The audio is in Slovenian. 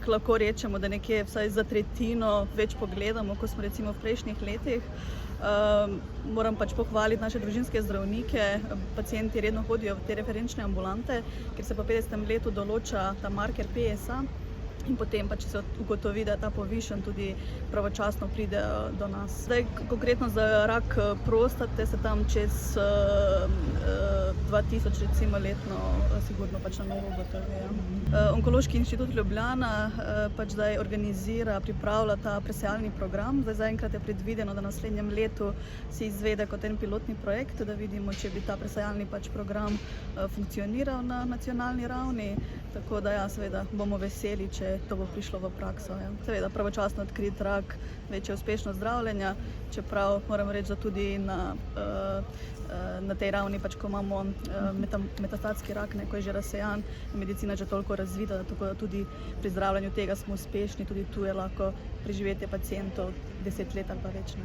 Lahko rečemo, da nekje vsaj za tretjino več pogledamo, kot smo recimo v prejšnjih letih. Moram pač pohvaliti naše družinske zdravnike. Pacienti redno hodijo v te referenčne ambulante, ker se po 50. letu določa ta marker PSA in potem pa, če se ugotovi, da je ta povišen, tudi pravočasno pride do nas. Zdaj, konkretno za rak prostate se tam čez 2000 recimo letno sigurno pač na novo ugotovi. Onkološki inštitut Ljubljana pač zdaj organizira, pripravlja ta presejalni program. Zaenkrat je predvideno, da naslednjem letu se izvede kot en pilotni projekt, da vidimo, če bi ta presejalni pač program funkcioniral na nacionalni ravni. Tako da ja, seveda bomo veseli, če to bo prišlo v prakso. Ja. Seveda pravočasno odkrit rak, večja uspešnost zdravljenja, čeprav moram reči, da tudi na tej ravni, pač, ko imamo metastatski rak, ko je že razsejan, medicina že toliko razvita, tako da tudi pri zdravljenju tega smo uspešni, tudi tu je lahko preživetje pacientov 10 let ali pa več.